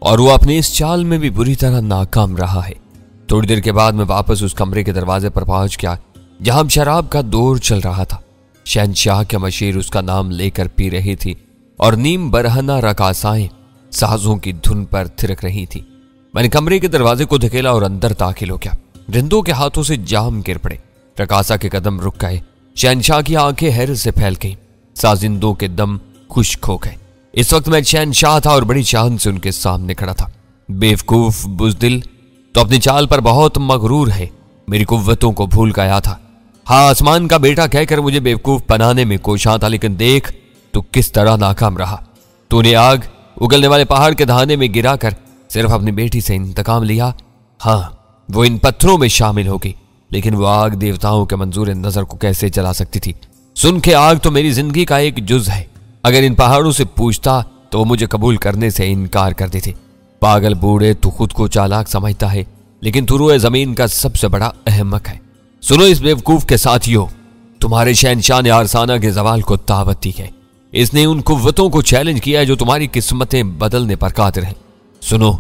और वो अपने इस चाल में भी बुरी तरह नाकाम रहा है। थोड़ी देर के बाद मैं वापस उस कमरे के दरवाजे पर पहुंच गया जहां शराब का दौर चल रहा था। शहनशाह के मशीर उसका नाम लेकर पी रही थी और नीम बरहना रकासाएं साजों की धुन पर थिरक रही थी। मैंने कमरे के दरवाजे को धकेला और अंदर दाखिल हो गया। रिंदों के हाथों से जाम गिर पड़े। रकासा के कदम रुक गए। शहनशाह की आंखें हैरत से फैल गईं। साजिंदों के दम खुश्क हो गए। इस वक्त मैं शहनशाह था और बड़ी शान से उनके सामने खड़ा था। बेवकूफ बुज़दिल, तो अपनी चाल पर बहुत मगरूर है। मेरी कुव्वतों को भूल गया था। हाँ, आसमान का बेटा कहकर मुझे बेवकूफ बनाने में कोशिश था, लेकिन देख तू किस तरह नाकाम रहा। तूने आग उगलने वाले पहाड़ के दहाने में गिराकर सिर्फ अपनी बेटी से इंतकाम लिया। हाँ, वो इन पत्थरों में शामिल होगी, लेकिन वो आग देवताओं के मंजूर नजर को कैसे जला सकती थी। सुन के, आग तो मेरी जिंदगी का एक जुज है। अगर इन पहाड़ों से पूछता तो वो मुझे कबूल करने से इनकार कर देते। पागल बूढ़े, तू खुद को चालाक समझता है, लेकिन तू रोए जमीन का सबसे बड़ा अहमक है। सुनो इस बेवकूफ के साथियों, तुम्हारे शहनशाह ने अरसाना के जवाल को दावत दी है। इसने उन कुव्वतों को चैलेंज किया है जो तुम्हारी किस्मतें बदलने पर कादिर हैं। सुनो,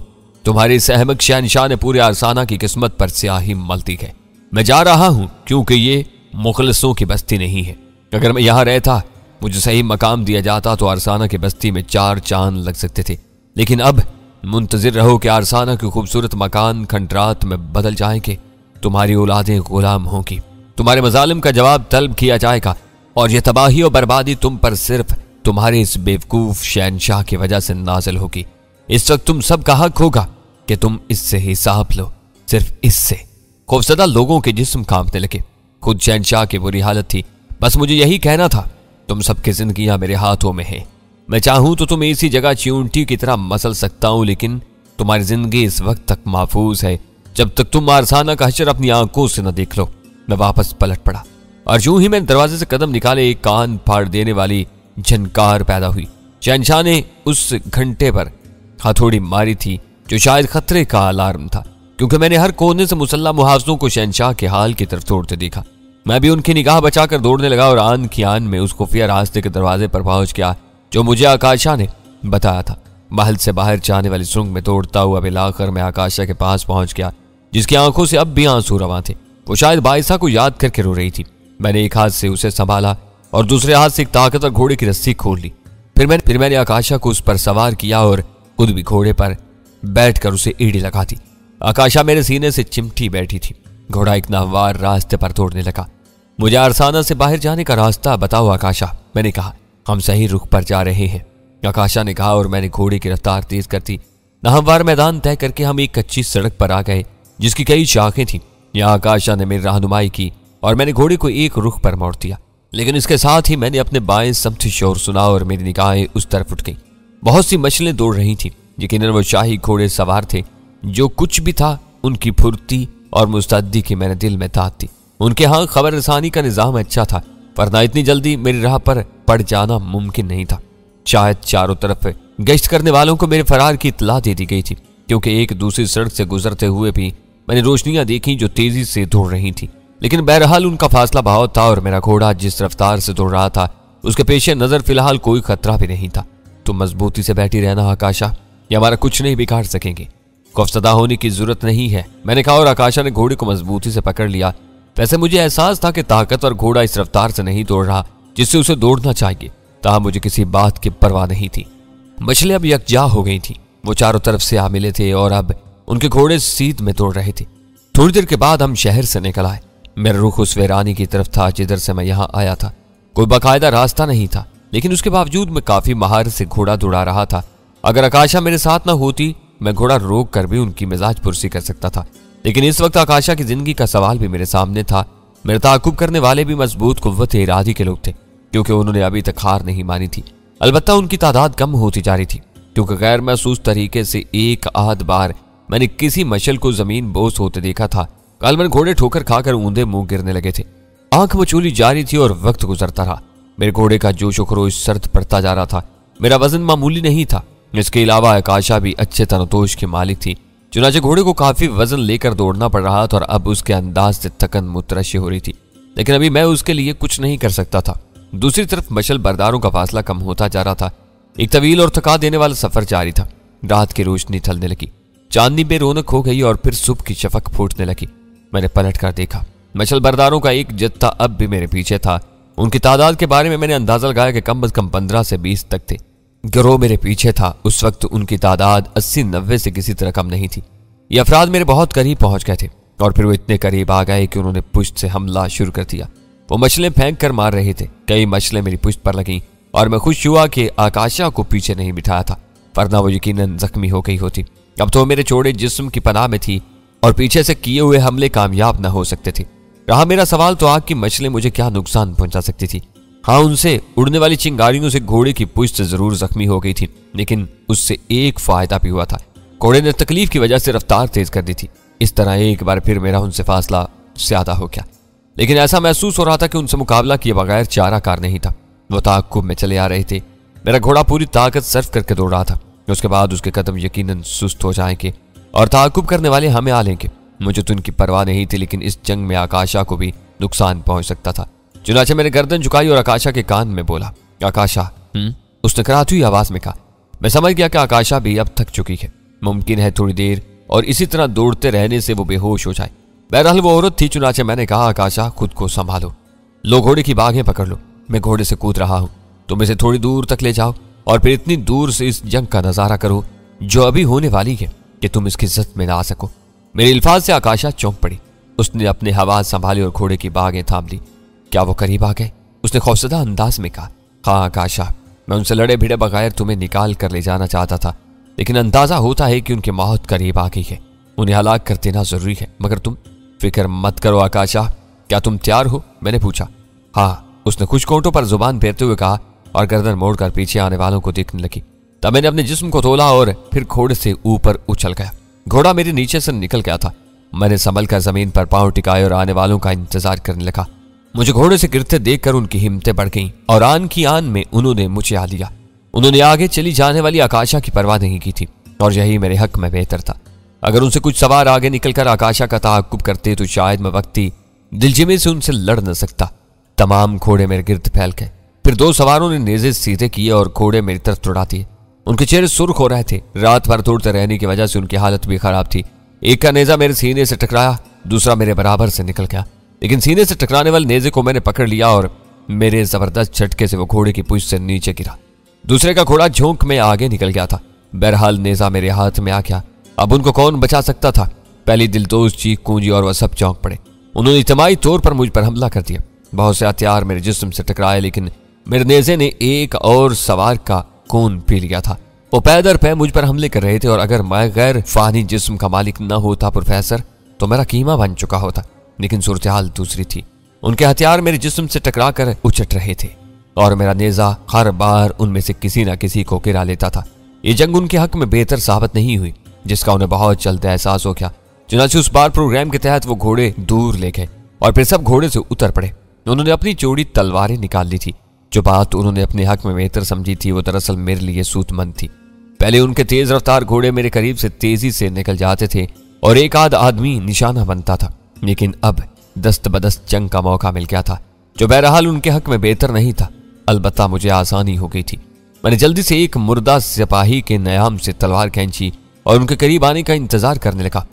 तुम्हारे इस अहमक शहनशाह ने पूरे अरसाना की किस्मत पर स्याही मल दी है। मैं जा रहा हूं क्योंकि ये मुखलसों की बस्ती नहीं है। अगर मैं यहां रहता, मुझे सही मकाम दिया जाता तो अरसाना की बस्ती में 4 चांद लग सकते थे। लेकिन अब मुंतजिर रहो कि अरसाना की खूबसूरत मकान खंडरात में बदल जाएंगे। तुम्हारी औलादें गुलाम होंगी। तुम्हारे मजालिम का जवाब तलब किया जाएगा और यह तबाही और बर्बादी तुम पर सिर्फ तुम्हारे इस बेवकूफ शहनशाह की वजह से नाजिल होगी। इस वक्त तुम सब का हक होगा कि तुम इससे हिसाब लो, सिर्फ इससे। खौफजदा लोगों के जिस्म कांपने लगे। खुद शहनशाह की बुरी हालत थी। बस मुझे यही कहना था, तुम सबकी जिंदगियां मेरे हाथों में हैं। मैं चाहूं तो तुम्हें इसी जगह चींटी की तरह मसल सकता हूं, लेकिन तुम्हारी जिंदगी इस वक्त तक महफूज है जब तक तुम अरसाना का हशर अपनी आंखों से न देख लो। मैं वापस पलट पड़ा और यूं ही मैंने दरवाजे से कदम निकाले, एक कान फाड़ देने वाली झनकार पैदा हुई। शहनशाह ने उस घंटे पर हथौड़ी मारी थी जो शायद खतरे का अलार्म था, क्योंकि मैंने हर कोने से मुसल्ला मुहाफिजों को शहनशाह के हाल की तरफ दौड़ते देखा। मैं भी उनकी निगाह बचाकर दौड़ने लगा और आन की आन में उस खुफिया रास्ते के दरवाजे पर पहुंच गया जो मुझे आकाशा ने बताया था। महल से बाहर जाने वाली सुरंग में दौड़ता हुआ बिलाखिर मैं आकाशा के पास पहुंच गया, जिसकी आंखों से अब भी आंसू रवां थे। वो शायद बाइसा को याद करके रो रही थी। मैंने एक हाथ से उसे संभाला और दूसरे हाथ से एक ताकतवर घोड़े की रस्सी खोल ली। फिर मैंने आकाशा को उस पर सवार किया और खुद भी घोड़े पर बैठकर उसे ईड़ी लगा दी। आकाशा मेरे सीने से चिमटी बैठी थी। घोड़ा एक नाहवार रास्ते पर दौड़ने लगा। मुझे अरसाना से बाहर जाने का रास्ता बताओ आकाशा, मैंने कहा। हम सही रुख पर जा रहे हैं, आकाशा ने कहा और मैंने घोड़े की रफ्तार तेज कर दी। नाहवार मैदान तय करके हम एक कच्ची सड़क पर आ गए जिसकी कई शाखें थीं। यहाँ आकाशा ने मेरी रहनुमाई की और मैंने घोड़े को एक रुख पर मोड़ दिया, लेकिन इसके साथ ही मैंने अपने बाएं समथी शोर सुना और मेरी निगाहें उस तरफ उठ गईं। बहुत सी मछलियां दौड़ रही थीं। यकीनन वो शाही घोड़े सवार थे। जो कुछ भी था, उनकी फुर्ती और मुस्तैदी की मैंने दिल में तात दी। उनके यहाँ खबर रसानी का निजाम अच्छा था, वरना इतनी जल्दी मेरी राह पर पड़ जाना मुमकिन नहीं था। शायद चारों तरफ गश्त करने वालों को मेरे फरार की इत्तला दे दी गई थी, क्योंकि एक दूसरी सड़क से गुजरते हुए भी मैंने रोशनियां देखी जो तेजी से दौड़ रही थी। लेकिन बहरहाल उनका फासला बहुत था और मेरा घोड़ा जिस रफ्तार से दौड़ रहा था उसके पेशे नजर फिलहाल कोई खतरा भी नहीं था। तुम मजबूती से बैठी रहना आकाशा, ये हमारा कुछ नहीं बिगाड़ सकेंगे। खौफसदा होने की जरूरत नहीं है, मैंने कहा और आकाशा ने घोड़े को मजबूती से पकड़ लिया। वैसे मुझे एहसास था कि ताकतवर घोड़ा इस रफ्तार से नहीं दौड़ रहा जिससे उसे दौड़ना चाहिए, ताहा मुझे किसी बात की परवाह नहीं थी। मछलियां अब यकजा हो गई थी। वो चारों तरफ से आ मिले थे और अब उनके घोड़े सीध में दौड़ रहे थे। थोड़ी देर के बाद हम शहर से निकल आए। मेरा रुख उस वीरानी की तरफ था जिधर से मैं यहाँ आया था। कोई बाकायदा रास्ता नहीं था, लेकिन उसके बावजूद मैं काफी महारत से घोड़ा दौड़ा रहा था। अगर आकाशा मेरे साथ ना होती, मैं घोड़ा रोक कर भी उनकी मिजाज पुरसी कर सकता था। लेकिन इस वक्त आकाशा की जिंदगी का सवाल भी मेरे सामने था। मेरे ताकुब करने वाले भी मजबूत कुव्वत इरादी के लोग थे, क्योंकि उन्होंने अभी तक हार नहीं मानी थी। अलबत्ता उनकी तादाद कम होती जा रही थी, क्योंकि गैर महसूस तरीके से एक आध बार मैंने किसी मशल को जमीन बोस होते देखा था। कल मैंने घोड़े ठोकर खाकर ऊंधे मुंह गिरने लगे थे। आंख मचोली जारी थी और वक्त गुजरता रहा। मेरे घोड़े का जोश व खरोश सर्द पड़ता जा रहा था। मेरा वजन मामूली नहीं था। इसके अलावा आकाशा भी अच्छे तनतोष की मालिक थी। चुनाचे घोड़े को काफी वजन लेकर दौड़ना पड़ रहा था और अब उसके अंदाज से थकन मुतरशी हो रही थी, लेकिन अभी मैं उसके लिए कुछ नहीं कर सकता था। दूसरी तरफ मशल बरदारों का फासला कम होता जा रहा था। एक तवील और थका देने वाला सफर जारी था। रात की रोशनी ढलने लगी, चांदनी बेरौनक हो गई और फिर सुबह की शफक फूटने लगी। मैंने पलट कर देखा, मछल बरदारों का एक जत्था अब भी मेरे पीछे था। उनकी तादाद के बारे में मैंने अंदाजा लगाया कि कम से कम 15 से 20 तक थे। गिरोह मेरे पीछे था। उस वक्त उनकी तादाद 80-90 से किसी तरह कम नहीं थी। ये अफराद मेरे बहुत करीब पहुंच गए थे और फिर वो इतने करीब आ गए कि उन्होंने पुश्त से हमला शुरू कर दिया। वो मछलें फेंक कर मार रहे थे। कई मछलें मेरी पुश्त पर लगीं और मैं खुश हुआ कि आकाशा को पीछे नहीं बिठाया था, वरना वो यकीनन जख्मी हो गई होती। अब तो मेरे चौड़े जिस्म की पनाह में थी और पीछे से किए हुए हमले कामयाब न हो सकते थे। रहा मेरा सवाल तो आग की मछलें मुझे क्या नुकसान पहुंचा सकती थी। हाँ, उनसे उड़ने वाली चिंगारियों से घोड़े की पुश्त जरूर जख्मी हो गई थी, लेकिन उससे एक फायदा भी हुआ था। घोड़े ने तकलीफ की वजह से रफ्तार तेज कर दी थी। इस तरह एक बार फिर मेरा उनसे फासला ज्यादा हो गया, लेकिन ऐसा महसूस हो रहा था कि उनसे मुकाबला किए बगैर चारा कार नहीं था। वो ताकुब में चले आ रहे थे। मेरा घोड़ा पूरी ताकत सर्व करके दौड़ रहा था। उसके बाद उसके कदम यकीनन सुस्त हो जाएंगे और ताकुब करने वाले हमें आ लेंगे। मुझे तो उनकी परवाह नहीं थी, लेकिन इस जंग में आकाशा को भी नुकसान पहुंच सकता था। चुनाचे मैंने गर्दन झुकाई और आकाशा के कान में बोला, आकाशा। उसने कराती हुई आवाज में कहा। मैं समझ गया कि आकाशा भी अब थक चुकी है। मुमकिन है थोड़ी देर और इसी तरह दौड़ते रहने से वो बेहोश हो जाए। बहरहाल वो औरत थी। चुनाचे मैंने कहा, आकाशा खुद को संभालो, लो घोड़े की बागें पकड़ लो। मैं घोड़े से कूद रहा हूं, तुम इसे थोड़ी दूर तक ले जाओ और फिर इतनी दूर से इस जंग का नजारा करो जो अभी होने वाली है कि तुम इसकी इज्जत में ना आ सको। मेरे इल्फाज से आकाशा चौंक पड़ी। उसने अपने हवाज संभाली और घोड़े की बागें थाम ली। क्या वो करीब आ गए? उसने खौफजदा अंदाज में कहा। हाँ आकाशा, मैं उनसे लड़े भिड़े बगैर तुम्हें निकाल कर ले जाना चाहता था, लेकिन अंदाजा होता है कि उनकी मौत करीब आ गई है। उन्हें हलाक कर देना जरूरी है, मगर तुम फिक्र मत करो आकाशा। क्या तुम तैयार हो? मैंने पूछा। हाँ, उसने कुछ कोंटों पर जुबान फेरते हुए कहा और गर्दन मोड़कर पीछे आने वालों को देखने लगी। तब मैंने अपने जिस्म को तोला और फिर घोड़े से ऊपर उछल गया। घोड़ा मेरे नीचे से निकल गया था। मैंने संभल कर जमीन पर पांव टिकाए और आने वालों का इंतजार करने लगा। मुझे घोड़े से गिरते देखकर उनकी हिम्मतें बढ़ गईं और आन की आन में उन्होंने मुझे आ लिया। उन्होंने आगे चली जाने वाली आकाशा की परवाह नहीं की थी और यही मेरे हक में बेहतर था। अगर उनसे कुछ सवार आगे निकलकर आकाशा का ताकुब करते तो शायद मैं वक्ती दिलजिमे से उनसे लड़ न सकता। तमाम घोड़े मेरे गिर्द फैल गए। फिर दो सवारों ने नेज़े सीधे किए और घोड़े मेरी तरफ दौड़ा दिए। उनके चेहरे सुर्ख हो रहे थे। रात भर दौड़ते रहने की वजह से उनकी हालत भी खराब थी। एक का नेजा मेरे सीने से टकराया, दूसरा मेरे बराबर से निकल गया, लेकिन सीने से टकराने वाले नेजे को मैंने पकड़ लिया और मेरे जबरदस्त झटके से वो घोड़े की पूंछ से नीचे गिरा। दूसरे का घोड़ा झोंक में आगे निकल गया था। बहरहाल नेजा मेरे हाथ में आ गया। अब उनको कौन बचा सकता था? पहली दिलदोज चीख गूंजी और वह सब चौंक पड़े। उन्होंने इज्तिमाई तौर पर मुझ पर हमला कर दिया। बहुत से हथियार मेरे जिस्म से टकराए, लेकिन मेरे नेजे ने एक और सवार का खून पी लिया था। वो पैदर पे मुझ पर हमले कर रहे थे और अगर मैं गैर फानी जिस्म का मालिक न होता प्रोफेसर, तो मेरा कीमा बन चुका होता। लेकिन सूरत हाल दूसरी थी। उनके हथियार मेरे जिस्म से टकरा कर उछट रहे थे और मेरा नेजा हर बार उनमें से किसी न किसी को गिरा लेता था। ये जंग उनके हक में बेहतर साबित नहीं हुई, जिसका उन्हें बहुत जल्द एहसास हो गया। चुनांचे उस बार प्रोग्राम के तहत वो घोड़े दूर ले गए और फिर सब घोड़े से उतर पड़े। उन्होंने अपनी चौड़ी तलवारें निकाल ली थी। जो बात उन्होंने अपने हक में बेहतर समझी थी वो दरअसल मेरे लिए सूतमंद थी। पहले उनके तेज रफ्तार घोड़े मेरे करीब से तेजी से निकल जाते थे और एक आध आदमी निशाना बनता था, लेकिन अब दस्त बदस्त जंग का मौका मिल गया था, जो बहरहाल उनके हक में बेहतर नहीं था। अलबत्ता मुझे आसानी हो गई थी। मैंने जल्दी से एक मुर्दा सिपाही के नयाम से तलवार खींची और उनके करीब आने का इंतजार करने लगा।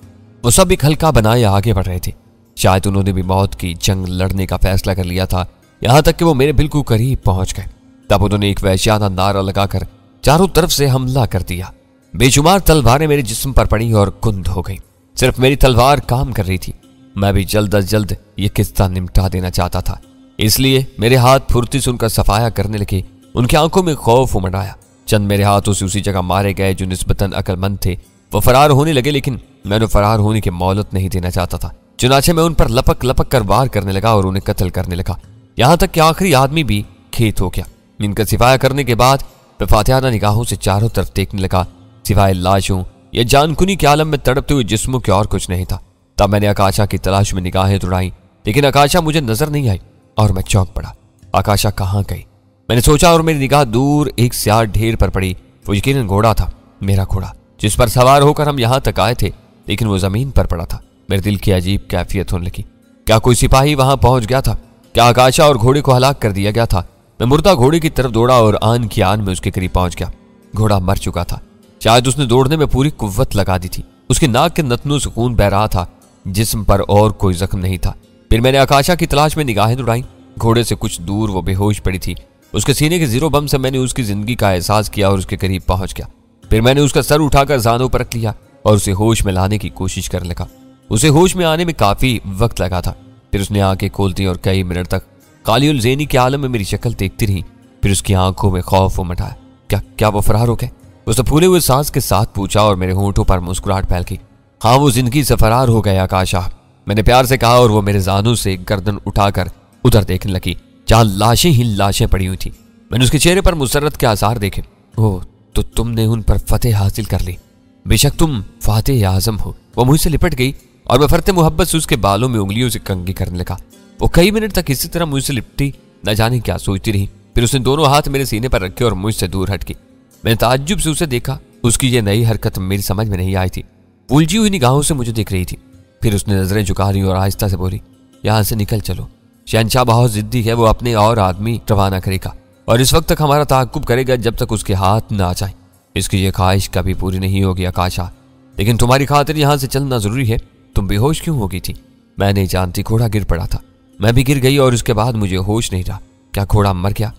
वो सब एक हल्का बनाए आगे बढ़ रहे थे। शायद उन्होंने भी मौत की जंग लड़ने का फैसला कर लिया था, यहां तक कि वो मेरे बिल्कुल करीब पहुंच गए। तब उन्होंने एक वहशियाना नारा लगाकर चारों तरफ से हमला कर दिया। बेशुमार तलवारें मेरे जिस्म पर पड़ी और कुंद हो गई। सिर्फ मेरी तलवार काम कर रही थी। मैं भी जल्द अज जल्द ये किस्सा निपटा देना चाहता था, इसलिए मेरे हाथ फुर्ती से उनका सफाया करने लगे। उनकी आंखों में खौफ उमड़ आया। चंद मेरे हाथों से उसी जगह मारे गए जो निस्बतन अक्लमंद थे। वो फरार होने लगे, लेकिन मैं उन्हें फरार होने की मोहलत नहीं देना चाहता था। चुनाचे मैं उन पर लपक लपक कर वार करने लगा और उन्हें कत्ल करने लगा, यहां तक कि आखिरी आदमी भी खेत हो गया। इनका सिफाया करने के बाद मैं फातिहाना निगाहों से चारों तरफ देखने लगा। सिवाय लाशों या जानकुनी के आलम में तड़पते हुए जिस्मों के और कुछ नहीं था। तब मैंने आकाशा की तलाश में निगाहें दौड़ाई, लेकिन आकाशा मुझे नजर नहीं आई और मैं चौंक पड़ा। आकाशा कहाँ गई? मैंने सोचा और मेरी निगाह दूर एक स्याह ढेर पर पड़ी। वो यकीनन घोड़ा था, मेरा घोड़ा, जिस पर सवार होकर हम यहां तक आए थे, लेकिन वो जमीन पर पड़ा था। मेरे दिल की अजीब कैफियत होने लगी। क्या कोई सिपाही वहां पहुंच गया था? क्या आकाशा और घोड़े को हलाक कर दिया गया था? मैं मुर्दा घोड़े की तरफ दौड़ा और आन की आन में उसके करीब पहुंच गया। घोड़ा मर चुका था। शायद उसने दौड़ने में पूरी कुव्वत लगा दी थी। उसके नाक के नथनों से खून बह रहा था, जिस्म पर और कोई जख्म नहीं था। फिर मैंने आकाशा की तलाश में निगाहें दौड़ाई। घोड़े से कुछ दूर वो बेहोश पड़ी थी। उसके सीने के जीरो बम से मैंने उसकी जिंदगी का एहसास किया और उसके करीब पहुंच गया। फिर मैंने उसका सर उठाकर जानों पर रख लिया और उसे होश में लाने की कोशिश करने लगा। उसे होश में आने में काफी वक्त लगा था। फिर उसने आंखें खोलती और कई मिनट तक काली उल ज़ेनी के आलम में मेरी शक्ल देखती रही। फिर उसकी आंखों में खौफ उमड़ आया। क्या वो फरार हो गए? उसने फूले हुए सांस के साथ पूछा और मेरे होंठों पर मुस्कुराहट फैल गई। हाँ, वो जिंदगी से फरार हो गए आकाशा, मैंने प्यार से कहा और वो मेरे जानों से गर्दन उठाकर उधर देखने लगी जहां लाशें ही लाशें पड़ी हुई थी। मैंने उसके चेहरे पर मुसर्रत के आसार देखे। ओह, तो तुमने उन पर फतेह हासिल कर ली। बेशक तुम फातेह आजम हो। वो मुझसे लिपट गई और मैं फरते मोहब्बत से उसके बालों में उंगलियों से कंघी करने लगा। वो कई मिनट तक इसी तरह मुझसे लिपटी, न जाने क्या सोचती रही। फिर उसने दोनों हाथ मेरे सीने पर रखे और मुझसे दूर हट गई। मैंने ताज्जुब से उसे देखा। उसकी ये नई हरकत मेरी समझ में नहीं आई थी। उलझी हुई निगाहों से मुझे देख रही थी। फिर उसने नजरें झुका ली और आहिस्ता से बोली, यहाँ से निकल चलो। शहंशाह बहुत जिद्दी है, वो अपने और आदमी रवाना करेगा और इस वक्त तक हमारा ताक़ुब करेगा जब तक उसके हाथ न आ जाए। इसकी ये ख्वाहिश कभी पूरी नहीं होगी आकाशा, लेकिन तुम्हारी खातिर यहाँ से चलना जरूरी है। तुम बेहोश क्यों हो गई थी? मैं नहीं जानती, घोड़ा गिर पड़ा था। मैं भी गिर गई और उसके बाद मुझे होश नहीं रहा। क्या घोड़ा मर गया?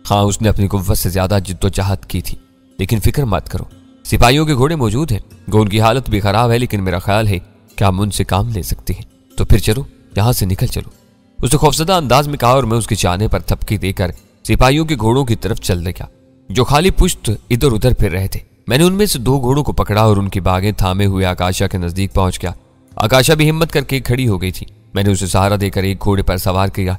हाँ, उसने अपनी कुव्वत से ज्यादा जिद्दोजहद की थी, लेकिन फिक्र मत करो, सिपाहियों के घोड़े मौजूद हैं। गोल की हालत भी खराब है, लेकिन मेरा ख्याल है कि हम उनसे काम ले सकते हैं। तो फिर चलो, यहाँ से निकल चलो, उसने खौफजदा अंदाज में कहा और मैं उसके चाहने पर थपकी देकर सिपाहियों के घोड़ों की तरफ चल गया जो खाली पुश्त इधर उधर फिर रहे थे। मैंने उनमें से 2 घोड़ों को पकड़ा और उनकी बागें थामे हुए आकाशा के नजदीक पहुंच गया। आकाशा भी हिम्मत करके खड़ी हो गई थी। मैंने उसे सहारा देकर एक घोड़े पर सवार किया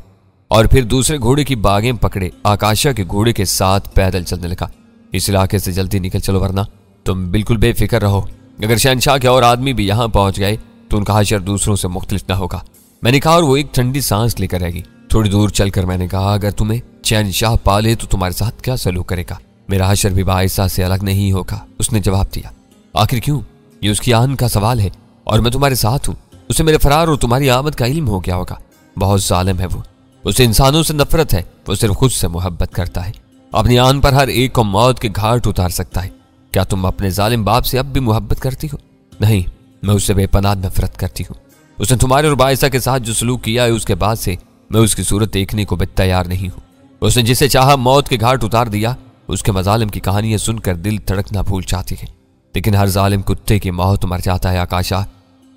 और फिर दूसरे घोड़े की बागें पकड़े आकाशा के घोड़े के साथ पैदल चलने लगा। इस इलाके से जल्दी निकल चलो, वरना तुम बिल्कुल बेफिक्र रहो। अगर शहंशाह के और आदमी भी यहाँ पहुंच गए तो उनका हशर दूसरों से मुख्तलिफ न होगा। मैंने कहा और वो एक ठंडी सांस लेकर रहेगी। थोड़ी दूर चलकर मैंने कहा, अगर तुम्हें शहंशाह पाले तो तुम्हारे साथ क्या सलूक करेगा? मेरा हशर भी बाइसा से अलग नहीं होगा, उसने जवाब दिया। आखिर क्यों? ये उसकी आन का सवाल है और मैं तुम्हारे साथ हूँ। उसे मेरे फरार और तुम्हारी आमद का इल्म हो गया होगा। बहुत जालिम है वो, उसे इंसानों से नफरत है। वो सिर्फ खुद से मोहब्बत करता है, अपनी आन पर हर एक को मौत के घाट उतार सकता है। क्या तुम अपने जालिम बाप से अब भी मोहब्बत करती हो? नहीं, मैं उससे बेपनाह नफरत करती हूँ। उसने तुम्हारे और बाइसा के साथ जो सलूक किया है, उसके बाद से मैं उसकी सूरत देखने को भी तैयार नहीं हूँ। उसने जिसे चाहा मौत के घाट उतार दिया। उसके मजालिम की कहानियां सुनकर दिल धड़कना भूल जाती है, लेकिन हर जालिम कुत्ते की मौत मर जाता है। आकाशा,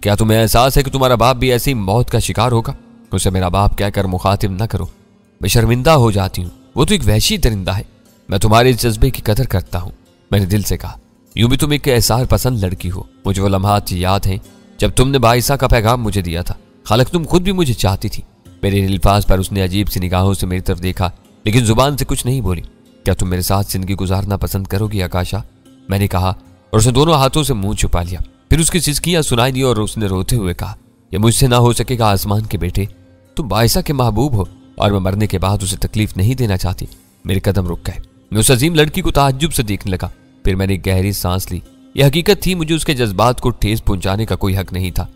क्या तुम्हें एहसास है कि तुम्हारा बाप भी ऐसी मौत का शिकार होगा? उसे मेरा बाप कहकर मुखातिब न करो, मैं शर्मिंदा हो जाती हूँ। वो तो एक वहशी दरिंदा है। मैं तुम्हारे इस जज्बे की कदर करता हूँ, मैंने दिल से कहा। यूं भी तुम एक एहसार पसंद लड़की हो। मुझे वो लम्हात याद हैं जब तुमने बाइसा का पैगाम मुझे दिया था। हालांकि तुम खुद भी मुझे चाहती थी। मेरे अल्फाज पर उसने अजीब सी निगाहों से मेरी तरफ देखा, लेकिन जुबान से कुछ नहीं बोली। क्या तुम मेरे साथ जिंदगी गुजारना पसंद करोगी आकाशा? मैंने कहा और उसने दोनों हाथों से मुंह छुपा लिया। फिर उसकी सिसकियां सुनाई दी और उसने रोते हुए कहा, यह मुझसे ना हो सकेगा आसमान के बेटे। तुम बाइसा के महबूब हो और मैं मरने के बाद उसे तकलीफ नहीं देना चाहती। मेरे कदम रुक गए। मैं उस अजीम लड़की को ताज्जुब से देखने लगा। फिर मैंने गहरी सांस ली। यह हकीकत थी, मुझे उसके जज्बात को ठेस पहुंचाने का कोई हक नहीं था।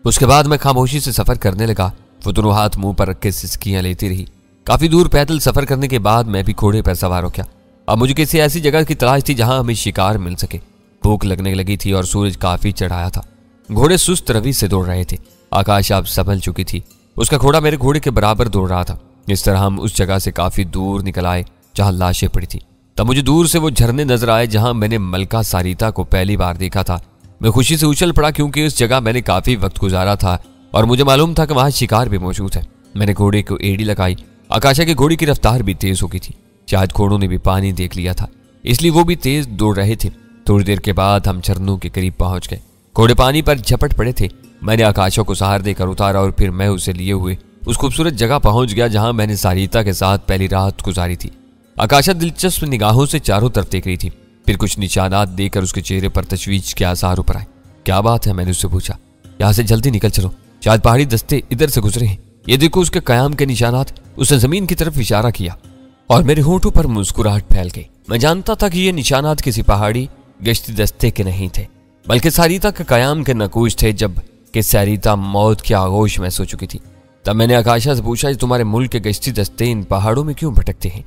उसके बाद मैं खामोशी से सफर करने लगा। वो दोनों हाथ मुंह पर रख के सिसकियां लेती रही। काफी दूर पैदल सफर करने के बाद मैं भी घोड़े पर सवार हो गया। अब मुझे किसी ऐसी जगह की तलाश थी जहां हमें शिकार मिल सके। भूख लगने लगी थी और सूरज काफी चढ़ाया था। घोड़े सुस्त रवि से दौड़ रहे थे। आकाश अब संभल चुकी थी। उसका घोड़ा मेरे घोड़े के बराबर दौड़ रहा था। इस तरह हम उस जगह से काफी दूर निकल आए जहां लाशें पड़ी थी। तब मुझे दूर से वो झरने नजर आए जहां मैंने मलका सारिता को पहली बार देखा था। मैं खुशी से उछल पड़ा क्योंकि इस जगह मैंने काफी वक्त गुजारा था और मुझे मालूम था कि वहां शिकार भी मौजूद है। मैंने घोड़े को एड़ी लगाई। आकाशा के घोड़े की रफ्तार भी तेज हो गई थी। शायद घोड़ों ने भी पानी देख लिया था, इसलिए वो भी तेज दौड़ रहे थे। थोड़ी देर के बाद हम झरनों के करीब पहुंच गए। घोड़े पानी पर झपट पड़े थे। मैंने आकाशा को सहार देकर उतारा और फिर मैं उसे लिए हुए उस खूबसूरत जगह पहुंच गया जहां मैंने सारिता के साथ पहली रात गुजारी थी। आकाशा दिलचस्प निगाहों से चारों तरफ देख रही थी। फिर कुछ निशानात देकर उसके चेहरे पर तशवीश के आसार ऊपर आए। क्या बात है? मैंने उससे पूछा। यहाँ से जल्दी निकल चलो, शायद पहाड़ी दस्ते इधर से गुजरे हैं। ये देखो उसके कयाम के निशानात। उसने जमीन की तरफ इशारा किया और मेरे होंठों पर मुस्कुराहट फैल गई। मैं जानता था कि ये निशानात किसी पहाड़ी गश्ती दस्ते के नहीं थे, बल्कि सारिता के कयाम के नकूश थे जब कि सारिता मौत के आगोश में सो चुकी थी। तब मैंने आकाशा से पूछा, तुम्हारे मुल्क के गश्ती दस्ते इन पहाड़ों में क्यों भटकते हैं?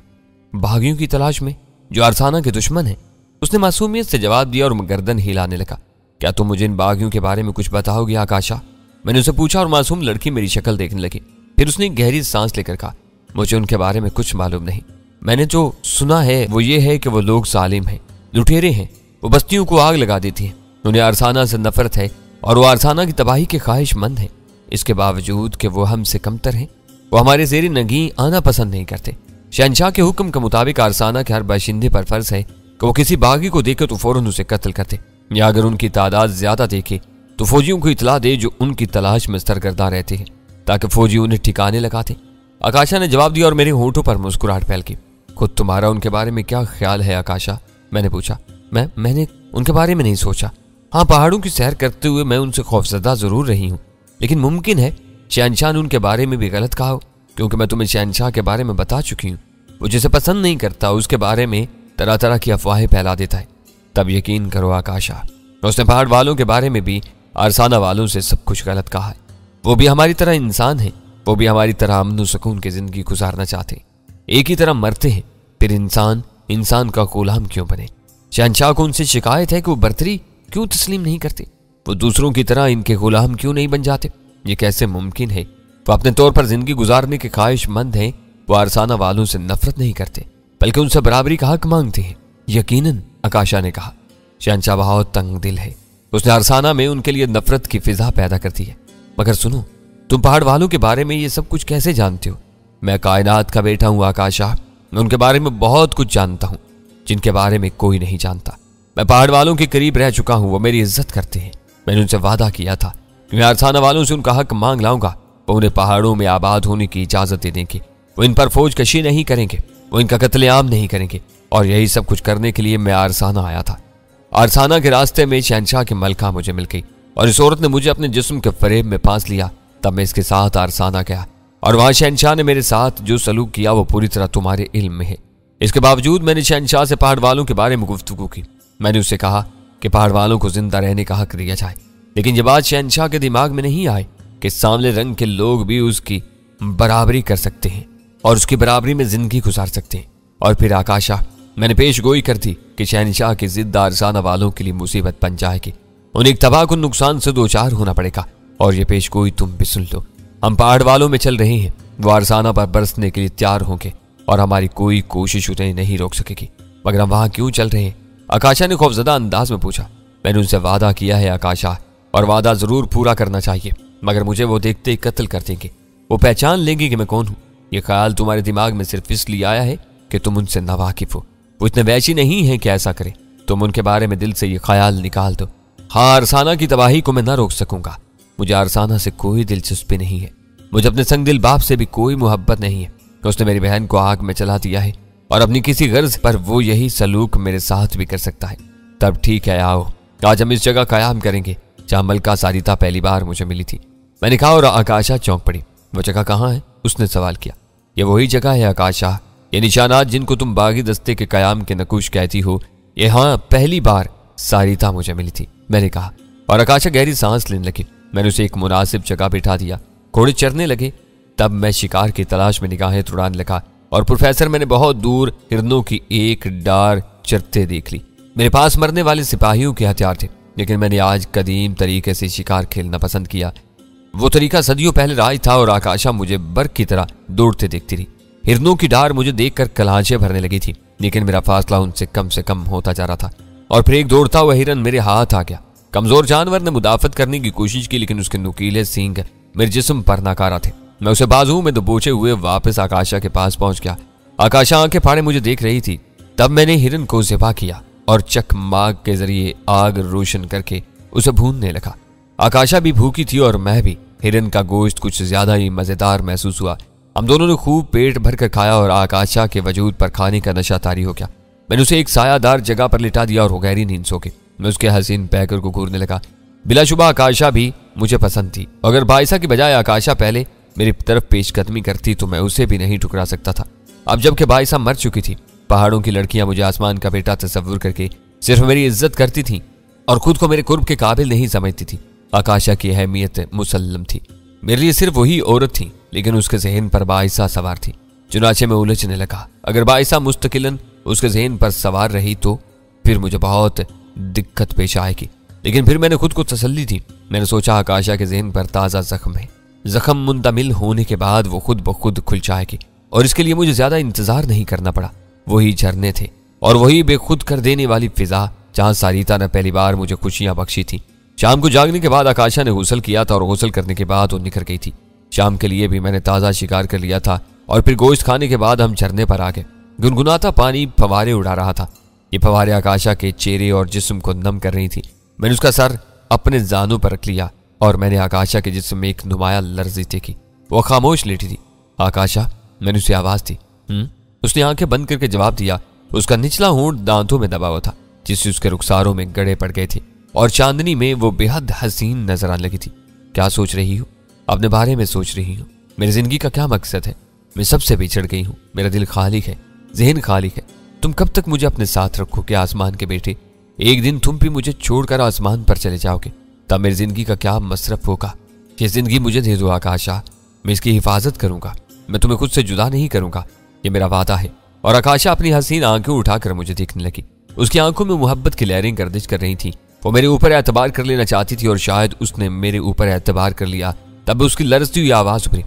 भागियों की तलाश में जो अरसाना के दुश्मन हैं। उसने मासूमियत से जवाब दिया और गर्दन हिलाने लगा। क्या तुम मुझे इन बागियों के बारे में कुछ बताओगी आकाशा? मैंने उसे पूछा और मासूम लड़की मेरी शक्ल देखने लगी। फिर उसने गहरी सांस लेकर कहा, मुझे उनके बारे में कुछ मालूम नहीं। मैंने जो सुना है वो ये है कि वो लोग जालिम हैं, लुटेरे हैं, वो बस्तियों को आग लगा देती हैं, उन्हें अरसाना से नफरत है और वो अरसाना की तबाही के ख्वाहिशमंद हैं। इसके बावजूद कि वो हमसे कमतर हैं, वो हमारे ज़ेरे नगी आना पसंद नहीं करते। शहंशाह के हुक्म के मुताबिक अरसाना के हर बाशिंदे पर फर्ज है कि वो किसी बागी को देखे तो फौरन उसे कत्ल करते, या अगर उनकी तादाद ज्यादा देखे तो फौजियों को इतला दे जो उनकी तलाश में सरगर्दा रहते हैं, ताकि फौजी उन्हें ठिकाने लगाते। आकाशा ने जवाब दिया और मेरे होंठों पर मुस्कुराहट फैल गई। खुद तुम्हारा उनके बारे में क्या ख्याल है आकाशा? मैंने पूछा। मैंने उनके बारे में नहीं सोचा। हाँ, पहाड़ों की सैर करते हुए मैं उनसे खौफजदा जरूर रही हूँ, लेकिन मुमकिन है शहंशाह ने उनके बारे में भी गलत कहा हो, क्योंकि मैं तुम्हें शहंशाह के बारे में बता चुकी हूँ। वो जिसे पसंद नहीं करता उसके बारे में तरह तरह की अफवाहें फैला देता है। तब यकीन करो आकाशा, उसने पहाड़ वालों के बारे में भी अरसाना वालों से सब कुछ गलत कहा है। वो भी हमारी तरह इंसान है, वो भी हमारी तरह अमन सुकून की जिंदगी गुजारना चाहते, एक ही तरह मरते हैं। फिर इंसान का गुलाम क्यों बने? शहंशाह को उनसे शिकायत है कि वो बर्तरी क्यों तस्लीम नहीं करते? वो दूसरों की तरह इनके गुलाम क्यों नहीं बन जाते? ये कैसे मुमकिन है? वो अपने तौर पर जिंदगी गुजारने के ख्वाहिशमंद हैं। वो अरसाना वालों से नफरत नहीं करते, बल्कि उनसे बराबरी का हक मांगते हैं। यकीनन, आकाशा ने कहा। शहंशाह बहुत तंग दिल है, उसने अरसाना में उनके लिए नफरत की फिजा पैदा कर दी है। मगर सुनो, तुम पहाड़ वालों के बारे में ये सब कुछ कैसे जानते हो? मैं कायनात का बेटा हूं आकाशा, मैं उनके बारे में बहुत कुछ जानता हूं जिनके बारे में कोई नहीं जानता। मैं पहाड़ वालों के करीब रह चुका हूं, वो मेरी इज्जत करते हैं। मैंने उनसे वादा किया था कि मैं अरसाना वालों से उनका हक मांग लाऊंगा। वो उन्हें पहाड़ों में आबाद होने की इजाजत दे देंगे, वो इन पर फौज कशी नहीं करेंगे, वो इनका कत्लेआम नहीं करेंगे। और यही सब कुछ करने के लिए मैं अरसाना आया था। अरसाना के रास्ते में शहंशाह की मलका मुझे मिल गई और इस औरत ने मुझे अपने जिस्म के फरेब में फांस लिया। तब मैं इसके साथ अरसाना गया और वहां शहंशाह ने मेरे साथ जो सलूक किया वो पूरी तरह तुम्हारे इल्म में है। इसके बावजूद मैंने शहंशाह से पहाड़ वालों के बारे में गुफ्तगू की। मैंने उससे कहा कि पहाड़ वालों को जिंदा रहने का हक दिया जाए, लेकिन ये बात शहंशाह के दिमाग में नहीं आए कि सांवले रंग के लोग भी उसकी बराबरी कर सकते हैं और उसकी बराबरी में जिंदगी गुजार सकते हैं। और फिर आकाशा, मैंने पेश गोई कर दी कि शहंशाह की जिद अरसाना वालों के लिए मुसीबत बन जाएगी, उन्हें एक तबाहकुन नुकसान से दो चार होना पड़ेगा। और ये पेश गोई तुम भी सुन लो। हम पहाड़ वालों में चल रहे हैं, वो अरसाना पर बरसने के लिए तैयार होंगे और हमारी कोई कोशिश उन्हें नहीं रोक सकेगी। मगर हम वहां क्यों चल रहे हैं? आकाशा ने खौफजदा अंदाज में पूछा। मैंने उनसे वादा किया है आकाशा, और वादा जरूर पूरा करना चाहिए, मगर मुझे वो देखते ही कत्ल कर देंगे। वो पहचान लेंगे कि मैं कौन हूं। ये ख्याल तुम्हारे दिमाग में सिर्फ इसलिए आया है कि तुम उनसे नावाकिफ हो। वो इतने वैसी नहीं है कि ऐसा करे। तुम उनके बारे में दिल से ये ख्याल निकाल दो। हाँ, अरसाना की तबाही को मैं ना रोक सकूंगा। मुझे अरसाना से कोई दिलचस्पी नहीं है। मुझे अपने संग दिल बाप से भी कोई मोहब्बत नहीं है। उसने मेरी बहन को आग में चला दिया है और अपनी किसी गर्ज पर वो यही सलूक मेरे साथ भी कर सकता है। तब ठीक है, आओ आज हम इस जगह कयाम करेंगे जहां मलका सारिता पहली बार मुझे मिली थी। मैंने कहा और आकाशा चौंक पड़ी। वो जगह कहाँ है? उसने सवाल किया। ये वही जगह है आकाशा, ये निशानात जिनको तुम बागी दस्ते के कयाम के नकूश कहती हो, ये हाँ पहली बार सारिता मुझे मिली थी, मैंने कहा। और आकाशा गहरी सांस लेने लगी। मैंने उसे एक मुनासिब जगह बिठा दिया। घोड़े चरने लगे। तब मैं शिकार की तलाश में निगाहें तुड़ाने लगा और प्रोफेसर मैंने बहुत दूर हिरनों की एक डार चरते देख ली। मेरे पास मरने वाले सिपाहियों के हथियार थे, लेकिन मैंने आज कदीम तरीके से शिकार खेलना पसंद किया। वो तरीका सदियों पहले राज था और आकाशा मुझे बर्क की तरह दौड़ते देखती रही। हिरनों की डार मुझे देखकर कलांचें भरने लगी थी, लेकिन मेरा फासला उनसे कम होता जा रहा था। और फिर एक दौड़ता हुआ हिरन मेरे हाथ आ गया। कमजोर जानवर ने मुदाफत करने की कोशिश की, लेकिन उसके नुकीले सींग मेरे जिस्म पर नाकारा थे। मैं उसे बाजू में दबोचे हुए वापस आकाशा के पास पहुंच गया। आकाशा आंखें फाड़े मुझे देख रही थी। तब मैंने हिरन को ज़िबा किया और चकमाग के जरिए आग रोशन करके उसे भूनने लगा। आकाशा भी भूखी थी और मैं भी। हिरन का गोश्त कुछ ज्यादा ही मजेदार महसूस हुआ। हम दोनों ने खूब पेट भर कर खाया और आकाशा के वजूद पर खाने का नशा तारी हो गया। मैंने उसे एक सायादार जगह पर लिटा दिया और वो गहरी नींद सो गई। मैं उसके हसीन पैकर को घूरने लगा। बिलाशुबा आकाशा भी मुझे पसंद थी। अगर बाइसा की बजाय आकाशा पहले मेरी तरफ पेशकदमी करती तो मैं उसे भी नहीं ठुकरा सकता था। अब जबकि बाइसा मर चुकी थी, पहाड़ों की लड़कियां मुझे आसमान का बेटा तस्वुर करके सिर्फ मेरी इज्जत करती थीं और खुद को मेरे कुर्ब के काबिल नहीं समझती थी। आकाशा की अहमियत मुसल्लम थी। मेरे लिए सिर्फ वही औरत थी, लेकिन उसके जहन पर बाइसा सवार थी। चुनाचे में उलझने लगा। अगर बाइसा मुस्तकिलन उसके जहन पर सवार रही तो फिर मुझे बहुत दिक्कत पेश आएगी। लेकिन फिर मैंने खुद को तसल्ली दी। मैंने सोचा आकाशा के जहन पर ताज़ा जख्म है, जख्म मुंतमिल होने के बाद वो खुद ब खुद खुल जाएगी और इसके लिए मुझे ज्यादा इंतजार नहीं करना पड़ा। वही झरने थे और वही बेखुद कर देने वाली फिजा जहां सारिता ने पहली बार मुझे खुशियां बख्शी थी। शाम को जागने के बाद आकाशा ने गुस्ल किया था और गुस्ल करने के बाद वो निकल गई थी। शाम के लिए भी मैंने ताज़ा शिकार कर लिया था और फिर गोश्त खाने के बाद हम झरने पर आ गए। गुनगुनाता पानी फवारे उड़ा रहा था। ये फवारे आकाशा के चेहरे और जिस्म को नम कर रही थी। मैंने उसका सर अपने जानों पर रख लिया और मैंने आकाशा के जिस्म में एक नुमाया लर्जी देखी। वो खामोश लेटी थी। आकाशा, मैंने उसे आवाज दी। उसने आंखें बंद करके जवाब दिया। उसका निचला होंठ दांतों में दबा हुआ था जिससे उसके रुखसारों में गड़े पड़ गए थे और चांदनी में वो बेहद हसीन नजर आने लगी थी। क्या सोच रही हो? अपने बारे में सोच रही हूँ। मेरी जिंदगी का क्या मकसद है? मैं सबसे बिछड़ गई हूँ। मेरा दिल खाली है, जहन खाली है। तुम कब तक मुझे अपने साथ रखोगे आसमान के बेटे? एक दिन तुम भी मुझे छोड़कर आसमान पर चले जाओगे, तब मेरी जिंदगी का क्या मसरफ होगा? ये जिंदगी मुझे दे दो आकाशा, मैं इसकी हिफाजत करूंगा। मैं तुम्हें खुद से जुदा नहीं करूंगा, ये मेरा वादा है। और आकाशा अपनी हसीन आंखें उठाकर मुझे देखने लगी। उसकी आंखों में मोहब्बत की लहरें गर्दिश कर रही थी। वो मेरे ऊपर एतबार कर लेना चाहती थी और शायद उसने मेरे ऊपर एतबार कर लिया। तब उसकी लरजती हुई आवाज उभरी,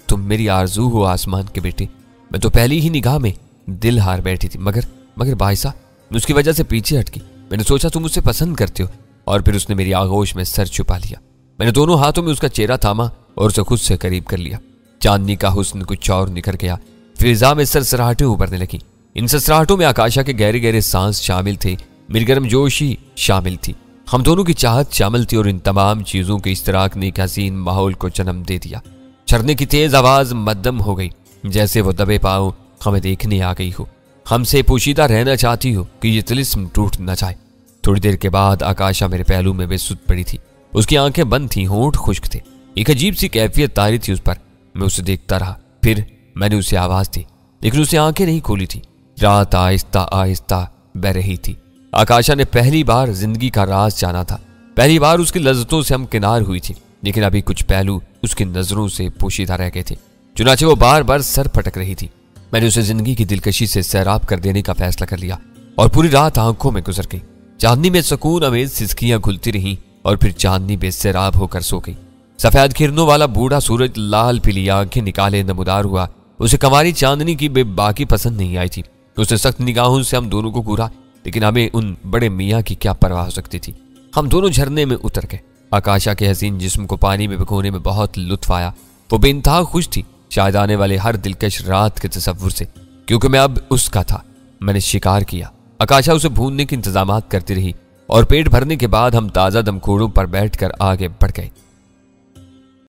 तुम मेरी आरजू हो आसमान के बेटे। मैं तो पहली ही निगाह में दिल हार बैठी थी, मगर बाइसा उसकी वजह से पीछे हटकी। मैंने सोचा तुम मुझसे पसंद करते हो। और फिर उसने मेरी आगोश में सर छुपा लिया। मैंने दोनों हाथों में उसका चेहरा थामा और उसे खुद से करीब कर लिया। चांदनी का हुस्न कुछ और निखर गया। फिजा में सरसराहटें उभरने लगी। इन सरसराहटों में आकाशा के गहरे गहरे सांस शामिल थे, मेरी गर्मजोशी शामिल थी, हम दोनों की चाहत शामिल थी और इन तमाम चीजों के इश्तराक ने एक हसीन माहौल को जन्म दे दिया। झरने की तेज आवाज मद्दम हो गई, जैसे वो दबे पांव हमें देखने आ गई हो, हमसे पोशीदा रहना चाहती हो कि ये तिलिस्म टूट न जाए। थोड़ी देर के बाद आकाशा मेरे पहलू में बेसुध पड़ी थी। उसकी आंखें बंद थीं, होंठ खुश्क थे, एक अजीब सी कैफियत तारी थी उस पर। मैं उसे देखता रहा। फिर मैंने उसे आवाज दी, लेकिन उसे आंखें नहीं खोली थी। रात आहिस्ता आहिस्ता बह रही थी। आकाशा ने पहली बार जिंदगी का राज जाना था। पहली बार उसकी लज्जतों से हम किनार हुई थी, लेकिन अभी कुछ पहलू उसकी नजरों से पोशीदा रह गए थे। चुनाचे वो बार बार सर पटक रही थी। मैंने उसे जिंदगी की दिलकशी से सैराब कर देने का फैसला कर लिया और पूरी रात आंखों में गुजर गई। चांदनी में सुकून अमेज सिसकियां खुलती रही और फिर चांदनी बेसैराब होकर सो गई। सफेद किरणों वाला बूढ़ा सूरज लाल पीली आंखें निकाले नमदार हुआ। उसे कंवारी चांदनी की बेबाकी पसंद नहीं आई थी। उसने सख्त निगाहों से हम दोनों को घूरा, लेकिन हमें उन बड़े मियाँ की क्या परवाह हो सकती थी। हम दोनों झरने में उतर गए। आकाशा के हसीन जिस्म को पानी में भिगोने में बहुत लुत्फ आया। वो बेइंतहा खुश थी, शायद आने वाले हर दिलकश रात के तसव्वुर से, क्योंकि मैं अब उसका था। मैंने शिकार किया। आकाशा उसे भूनने के इंतजामात करती रही और पेट भरने के बाद हम ताज़ा दमखोड़ों पर बैठकर आगे बढ़ गए।